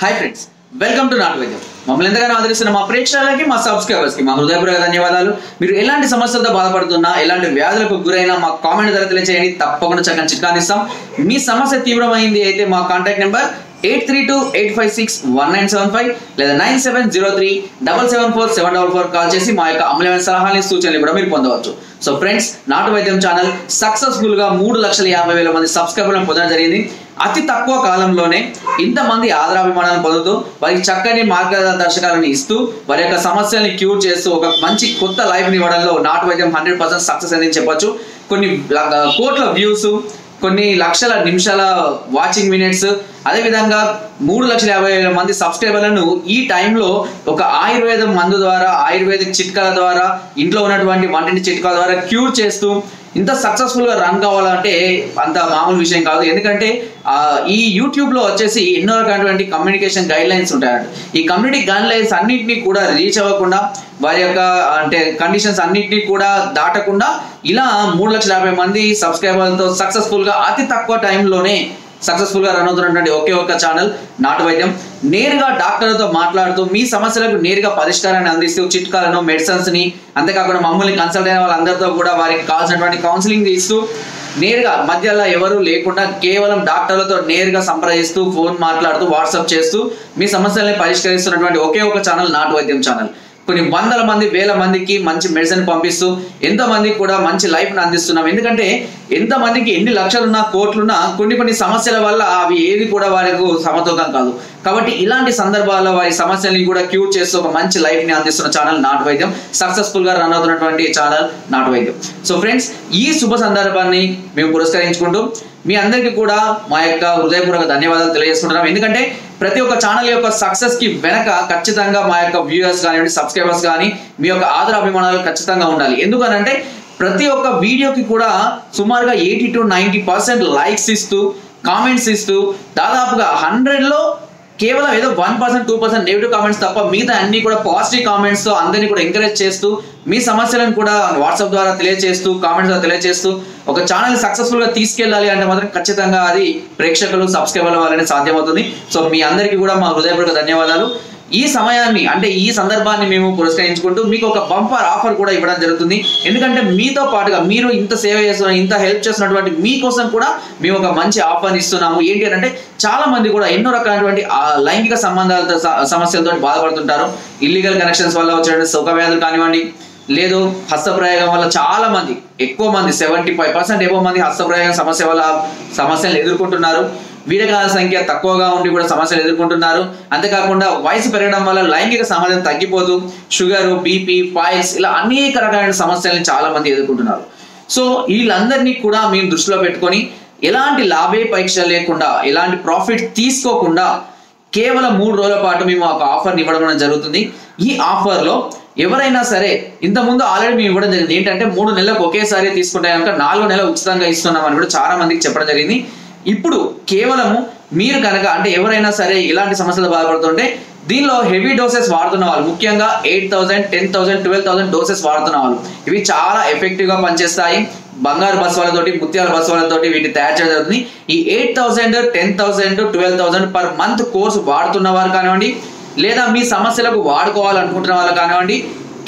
Hi friends, welcome to నాటు వైద్యం. మమ్మల్ని ఎంతగానో ఆదరిస్తున్న మా ప్రేక్షకులకి, మా సబ్స్క్రైబర్స్కి మా హృదయపూర్వక ధన్యవాదాలు. మీరు ఎలాంటి సమస్యలతో బాధపడుతున్నా, ఎలాంటి వ్యాధులకు గురైనా మా కామెంట్ ద్వారా తెలియజేయండి. తప్పకుండా చక్కని చిట్కాని ఇస్తాం. మీ సమస్య తీవ్రమైంది అయితే మా కాంటాక్ట్ నెంబర్ 8328561975 లేదా 9703774744 కాల్ చేసి మా యొక్క అమూల్యమైన సలహాలని, సూచనలు కూడా మీరు పొందవచ్చు. సో ఫ్రెండ్స్, నాటు వైద్యం ఛానల్ సక్సెస్ఫుల్ గా 3,50,000 మంది సబ్స్క్రైబర్లను పొందడం జరిగింది. అతి తక్కువ కాలంలోనే ఇంతమంది ఆదరాభిమానాలను పొందుతూ, వారికి చక్కని మార్గదర్శకాలను ఇస్తూ, వారి యొక్క సమస్యల్ని క్యూర్ చేస్తూ ఒక మంచి కొత్త లైఫ్ ని ఇవ్వడంలో నాటు వైద్యం 100% సక్సెస్ అని చెప్పొచ్చు. కొన్ని కోట్ల వ్యూస్, కొన్ని లక్షల నిమిషాల వాచింగ్ మినిట్స్, అదేవిధంగా 3,50,000 మంది సబ్స్క్రైబర్లను ఈ టైంలో ఒక ఆయుర్వేదం మందు ద్వారా, ఆయుర్వేదిక్ చిట్కాల ద్వారా, ఇంట్లో ఉన్నటువంటి వంటింటి చిట్కాల ద్వారా క్యూర్ చేస్తూ ఇంత సక్సెస్ఫుల్ గా రన్ కావాలంటే అంత మామూలు విషయం కాదు. ఎందుకంటే ఈ యూట్యూబ్ లో వచ్చేసి ఎన్నో రకమైనటువంటి కమ్యూనికేషన్ గైడ్ లైన్స్ ఉంటాయంట. ఈ కమ్యూనిటీ గైడ్ లైన్స్ అన్నింటినీ కూడా రీచ్ అవ్వకుండా, వారి యొక్క అంటే కండిషన్స్ అన్నింటినీ కూడా దాటకుండా ఇలా 3,50,000 మంది సబ్స్క్రైబర్లతో సక్సెస్ఫుల్ గా అతి తక్కువ టైంలోనే సక్సెస్ఫుల్ గా రన్ అవుతున్నటువంటి ఒకే ఒక్క ఛానల్ నాటు వైద్యం. నేరుగా డాక్టర్లతో మాట్లాడుతూ మీ సమస్యలకు నేరుగా పరిష్కారాన్ని అందిస్తూ, చిట్కాలను, మెడిసిన్స్ ని, అంతేకాకుండా మమ్మల్ని కన్సల్ట్ అయిన వాళ్ళందరితో కూడా వారికి కావాల్సినటువంటి కౌన్సిలింగ్ ఇస్తూ, నేరుగా మధ్యలో ఎవరు లేకుండా కేవలం డాక్టర్లతో నేరుగా సంప్రదిస్తూ, ఫోన్ మాట్లాడుతూ, వాట్సాప్ చేస్తూ మీ సమస్యల్ని పరిష్కరిస్తున్నటువంటి ఒకే ఒక ఛానల్ నాటు వైద్యం ఛానల్. కొన్ని వందల మంది, వేల మందికి మంచి మెడిసిన్ పంపిస్తూ ఎంతో మందికి కూడా మంచి లైఫ్ ని అందిస్తున్నాం. ఎందుకంటే ఎంతమందికి ఎన్ని లక్షలున్నా, కోట్లున్నా కొన్ని సమస్యల వల్ల అవి ఏది కూడా వారికి సమతూకం కాదు. కాబట్టి ఇలాంటి సందర్భాల్లో వారి సమస్యల్ని కూడా క్యూర్ చేస్తూ ఒక మంచి లైఫ్ ని అందిస్తున్న ఛానల్ నాటు వైద్యం. సక్సెస్ఫుల్ గా రన్ అవుతున్నటువంటి ఛానల్ నాటు వైద్యం. సో ఫ్రెండ్స్, ఈ శుభ సందర్భాన్ని మేము పురస్కరించుకుంటూ మీ అందరికీ కూడా మా యొక్క హృదయపూర్వక ధన్యవాదాలు తెలియజేసుకుంటున్నాం. ఎందుకంటే ప్రతి ఒక్క ఛానల్ యొక్క సక్సెస్ కి వెనక ఖచ్చితంగా మా యొక్క వ్యూయర్స్ కానివ్వండి, సబ్స్క్రైబర్స్ కానీ మీ యొక్క ఆదర అభిమానాలు ఖచ్చితంగా ఉండాలి. ఎందుకనంటే ప్రతి ఒక్క వీడియోకి కూడా సుమారుగా 80 to 90% లైక్స్ ఇస్తూ, కామెంట్స్ ఇస్తూ, దాదాపుగా 100లో కేవలం ఏదో 1%, 2% నెగిటివ్ కామెంట్స్ తప్ప మిగతా అన్ని కూడా పాజిటివ్ కామెంట్స్ తో అందరినీ కూడా ఎంకరేజ్ చేస్తూ, మీ సమస్యలను కూడా వాట్సాప్ ద్వారా తెలియజేస్తూ, కామెంట్స్ ద్వారా తెలియజేస్తూ ఒక ఛానల్ సక్సెస్ఫుల్ గా తీసుకెళ్ళాలి అంటే మాత్రం ఖచ్చితంగా అది ప్రేక్షకులు, సబ్స్క్రైబర్ల వల్లనే సాధ్యమవుతుంది. సో మీ అందరికీ కూడా మా హృదయపూర్వక ధన్యవాదాలు. ఈ సమయాన్ని అంటే ఈ సందర్భాన్ని మేము పురస్కరించుకుంటూ మీకు ఒక బంపర్ ఆఫర్ కూడా ఇవ్వడం జరుగుతుంది. ఎందుకంటే మీతో పాటుగా మీరు ఇంత సేవ చేస్తున్న, ఇంత హెల్ప్ చేస్తున్నటువంటి మీకోసం కూడా మేము ఒక మంచి ఆఫర్ ఇస్తున్నాము. ఏంటి అంటే చాలా మంది కూడా ఎన్నో రకాలైనటువంటి లైంగిక సంబంధాలతో సమస్యలతో బాధపడుతుంటారు. ఇల్లీగల్ కనెక్షన్స్ వల్ల వచ్చే సుఖ వ్యాధులు కానివ్వండి, లేదు హస్తప్రయోగం వల్ల చాలా మంది, ఎక్కువ మంది 75% ఎక్కువ మంది హస్తప్రయోగం సమస్య వల్ల సమస్యలు ఎదుర్కొంటున్నారు. వీరకాల సంఖ్య తక్కువగా ఉండి కూడా సమస్యలు ఎదుర్కొంటున్నారు. అంతేకాకుండా వయసు పెరగడం వల్ల లైంగిక సామర్థ్యం తగ్గిపోతూ షుగర్, బీపీ, ఫైల్స్ ఇలా అనేక రకాలైన సమస్యలను చాలా మంది ఎదుర్కొంటున్నారు. సో వీళ్ళందరినీ కూడా మేము దృష్టిలో పెట్టుకొని ఎలాంటి లాభేపేక్ష లేకుండా, ఎలాంటి ప్రాఫిట్ తీసుకోకుండా కేవలం 3 రోజుల పాటు మేము ఒక ఆఫర్ని ఇవ్వడం జరుగుతుంది. ఈ ఆఫర్లో ఎవరైనా సరే ఇంతకుముందు ఆల్రెడీ మేము ఇవ్వడం జరిగింది. ఏంటంటే 3 నెలలకు ఒకేసారి తీసుకుంటే కనుక 4వ నెల ఉచితంగా ఇస్తున్నామని కూడా చాలా మందికి చెప్పడం జరిగింది. ఇప్పుడు కేవలము మీరు కనుక అంటే ఎవరైనా సరే ఇలాంటి సమస్యలు బాధపడుతుంటే దీనిలో హెవీ డోసెస్ వాడుతున్న వాళ్ళు, ముఖ్యంగా 8,000, 10,000, 12,000 డోసెస్ వాడుతున్న వాళ్ళు, ఇవి చాలా ఎఫెక్టివ్ గా పనిచేస్తాయి. బంగారు బస్వాలతోటి, ముత్యాల బస్వాలతోటి వీటిని తయారు చేయడం జరుగుతుంది. ఈ 8,000, 10,000, 12,000 పర్ మంత్ కోర్సు వాడుతున్న వారు కానివ్వండి, లేదా మీ సమస్యలకు వాడుకోవాలనుకుంటున్న వాళ్ళు కానివ్వండి,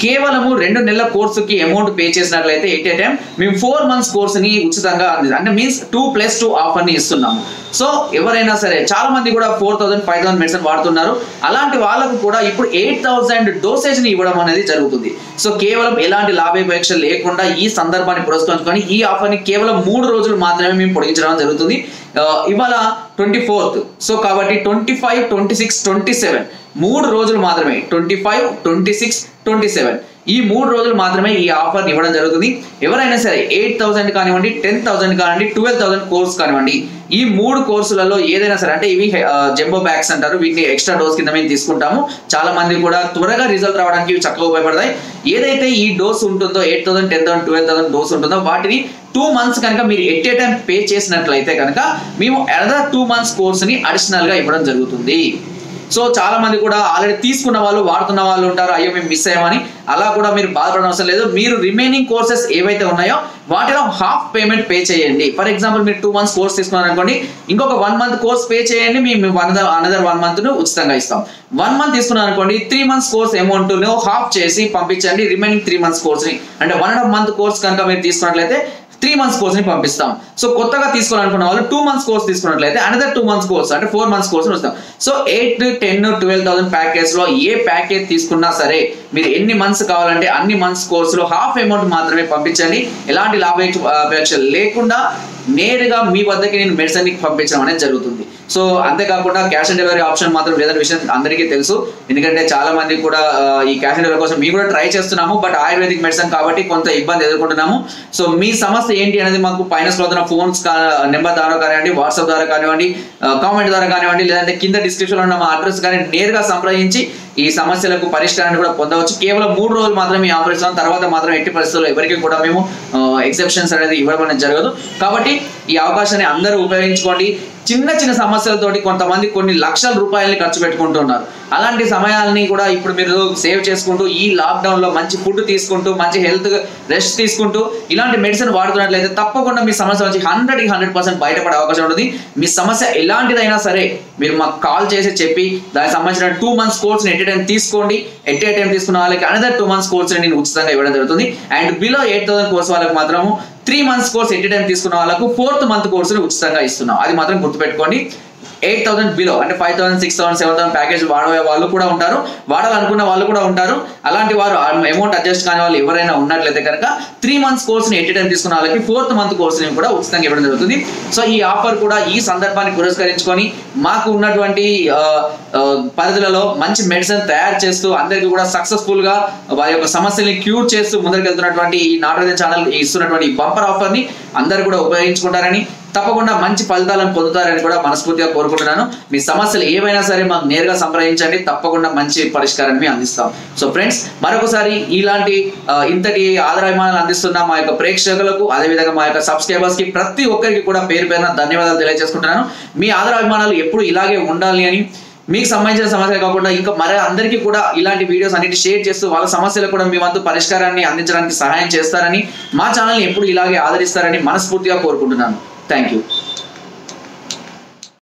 కేవలము 2 నెలల కోర్సుకి అమౌంట్ పే చేసినట్లయితే ఎట్ ఏ టైం మేము 4 months కోర్సుని ఉచితంగా అంటే మీన్స్ 2+2 ఆఫర్ని ఇస్తున్నాము. సో ఎవరైనా సరే చాలా మంది కూడా 4,000, 5,000 మెడిసిన్ వాడుతున్నారు. అలాంటి వాళ్ళకు కూడా ఇప్పుడు 8,000 డోసేజ్ ని ఇవ్వడం అనేది జరుగుతుంది. సో కేవలం ఎలాంటి లాభాపేక్ష లేకుండా ఈ సందర్భాన్ని పురస్కరించుకొని ఈ ఆఫర్ని కేవలం 3 రోజులు మాత్రమే మేము పొడిగించడం జరుగుతుంది. ఇవాళ 24th, సో కాబట్టి 25, 26, 27 3 రోజులు మాత్రమే, 25, 26, 27 ఈ 3 రోజులు మాత్రమే ఈ ఆఫర్ ఇవ్వడం జరుగుతుంది. ఎవరైనా సరే 8,000 కానివ్వండి, 10,000 కానివ్వండి, 12,000 కోర్స్ కానివ్వండి, ఈ 3 కోర్సులలో ఏదైనా సరే, అంటే ఇవి జంబో బ్యాగ్స్ అంటారు, వీటిని ఎక్స్ట్రా డోస్ కింద మేము తీసుకుంటాము. చాలా మంది కూడా త్వరగా రిజల్ట్ రావడానికి ఇవి చక్కగా ఉపయోగపడతాయి. ఏదైతే ఈ డోస్ ఉంటుందో 8,000, 10,000, 12,000 డోస్ ఉంటుందో వాటిని 2 months కనుక మీరు ఎట్ ఏ టైం పే చేసినట్లయితే కనుక మేము another 2 months కోర్సుని అడిషనల్ గా ఇవ్వడం జరుగుతుంది. సో చాలా మంది కూడా ఆల్రెడీ తీసుకున్న వాళ్ళు వాడుతున్న వాళ్ళు ఉంటారు, అయ్యో మేము మిస్ అయ్యామని. అలా కూడా మీరు బాధపడడం అవసరం లేదు. మీరు రిమైనింగ్ కోర్సెస్ ఏవైతే ఉన్నాయో వాటిలో హాఫ్ పేమెంట్ పే చేయండి. ఫర్ ఎగ్జాంపుల్ మీరు 2 months కోర్స్ తీసుకున్నారు అనుకోండి, ఇంకొక 1 month కోర్స్ పే చేయండి, మేము అనదర్ 1 month ఉచితంగా ఇస్తాం. 1 month తీసుకున్నారు అనుకోండి, 3 months కోర్స్ అమౌంట్ హాఫ్ చేసి పంపించండి. రిమైనింగ్ 3 months కోర్స్ ని, అంటే 1.5 month కోర్స్ కనుక మీరు తీసుకున్నట్లయితే 3 months కోర్స్ ని పంపిస్తాం. సో కొత్తగా తీసుకోవాలనుకున్న వాళ్ళు 2 months కోర్స్ తీసుకున్నట్లయితే అనదర్ 2 months కోర్స్ అంటే 4 months కోర్స్ వస్తాం. సో 8, 10, 12,000 ప్యాకేజ్ లో ఏ ప్యాకేజ్ తీసుకున్నా సరే మీరు ఎన్ని మంత్స్ కావాలంటే అన్ని మంత్స్ కోర్సులో హాఫ్ అమౌంట్ మాత్రమే పంపించండి. ఎలాంటి లాభాపేక్ష లేకుండా నేరుగా మీ వద్దకి నేను మెడిసిన్ ని పంపించడం అనేది జరుగుతుంది. సో అంతేకాకుండా క్యాష్ ఆన్ డెలివరీ ఆప్షన్ మాత్రం లేదనే విషయం అందరికీ తెలుసు. ఎందుకంటే చాలా మంది కూడా ఈ క్యాష్ ఆన్ డెలివరీ కోసం మేము కూడా ట్రై చేస్తున్నాము, బట్ ఆయుర్వేదిక్ మెడిసిన్ కాబట్టి కొంత ఇబ్బంది ఎదుర్కొంటున్నాము. సో మీ సమస్య ఏంటి అనేది మాకు పైన స్క్రోల్ అవుతున్న ఫోన్స్ నెంబర్ ద్వారా కానివ్వండి, వాట్సాప్ ద్వారా కానివ్వండి, కామెంట్ ద్వారా కానివ్వండి, లేదంటే కింద డిస్క్రిప్షన్ లో ఉన్న మా అడ్రస్ కానీ నేరుగా సంప్రదించి ఈ సమస్యలకు పరిష్కారాన్ని కూడా పొందవచ్చు. కేవలం 3 రోజులు మాత్రమే ఈ ఆఫర్ ఇస్తాం, తర్వాత మాత్రం ఎట్టి పరిస్థితుల్లో ఎవరికి కూడా మేము ఎక్సెప్షన్స్ అనేది ఇవ్వడం అనేది జరగదు. కాబట్టి ఈ అవకాశాన్ని అందరూ ఉపయోగించుకోండి. చిన్న చిన్న సమస్యలతోటి కొంతమంది కొన్ని లక్షల రూపాయలని ఖర్చు పెట్టుకుంటున్నారు. అలాంటి సమయాన్ని కూడా ఇప్పుడు మీరు సేవ్ చేసుకుంటూ ఈ లాక్డౌన్ లో మంచి ఫుడ్ తీసుకుంటూ, మంచి హెల్త్ రెస్ట్ తీసుకుంటూ ఇలాంటి మెడిసిన్ వాడుతున్నట్లయితే తప్పకుండా మీ సమస్య నుంచి 100% బయటపడే అవకాశం ఉంటుంది. మీ సమస్య ఎలాంటిదైనా సరే మీరు మాకు కాల్ చేసి చెప్పి దానికి సంబంధించిన 2 months course at a time తీసుకోండి. ఎట్ ఏ టైం తీసుకున్న వాళ్ళకి అనదర్ 2 months కోర్స్ నేను ఉచితంగా ఇవ్వడం జరుగుతుంది. అండ్ బిలో 8,000 కోర్స్ వాళ్ళకి మాత్రము 3 months course at a time తీసుకున్న వాళ్ళకు 4th month కోర్సుని ఉచితంగా ఇస్తున్నాం. అది మాత్రం గుర్తుపెట్టుకోండి. 8,000 బిలో అంటే 5,000, 6,000, 7,000 ప్యాకేజ్ వాడే వాళ్ళు కూడా ఉంటారు, వాడాలనుకున్న వాళ్ళు కూడా ఉంటారు. అలాంటి వారు అమౌంట్ అడ్జస్ట్ కాని వాళ్ళు ఎవరైనా ఉన్నట్లయితే కనుక 3 months కోర్స్ని ఎట్ ఏ టైం తీసుకున్న వాళ్ళకి 4th month కోర్సుని కూడా ఉచితంగా ఇవ్వడం జరుగుతుంది. సో ఈ ఆఫర్ కూడా ఈ సందర్భాన్ని పురస్కరించుకొని మాకు ఉన్నటువంటి పరిధులలో మంచి మెడిసిన్ తయారు చేస్తూ అందరికీ కూడా సక్సెస్ఫుల్ గా వారి యొక్క సమస్యల్ని క్యూర్ చేస్తూ ముందరికెళ్తున్నటువంటి ఈ నాటోదయం ఛానల్ ఇస్తున్నటువంటి ఈ బంపర్ ఆఫర్ ని అందరూ కూడా ఉపయోగించుకుంటారని, తప్పకుండా మంచి ఫలితాలను పొందుతారని కూడా మనస్ఫూర్తిగా కోరుకుంటున్నాను. మీ సమస్యలు ఏవైనా సరే మాకు నేరుగా సంప్రదించండి, తప్పకుండా మంచి పరిష్కారాన్ని అందిస్తాం. సో ఫ్రెండ్స్, మరొకసారి ఇలాంటి ఇంతటి ఆదరాభిమానాలు అందిస్తున్న మా యొక్క ప్రేక్షకులకు, అదేవిధంగా మా యొక్క సబ్స్క్రైబర్స్ కి ప్రతి ఒక్కరికి కూడా పేరు పేరున ధన్యవాదాలు తెలియజేసుకుంటున్నాను. మీ ఆదరాభిమానాలు ఎప్పుడు ఇలాగే ఉండాలి అని, మీకు సంబంధించిన సమస్యలు కాకుండా ఇంకా మరి అందరికీ కూడా ఇలాంటి వీడియోస్ అన్నిటి షేర్ చేస్తూ వాళ్ళ సమస్యలకు కూడా మీ వంతు పరిష్కారాన్ని అందించడానికి సహాయం చేస్తారని, మా ఛానల్ని ఎప్పుడు ఇలాగే ఆదరిస్తారని మనస్ఫూర్తిగా కోరుకుంటున్నాను. Thank you.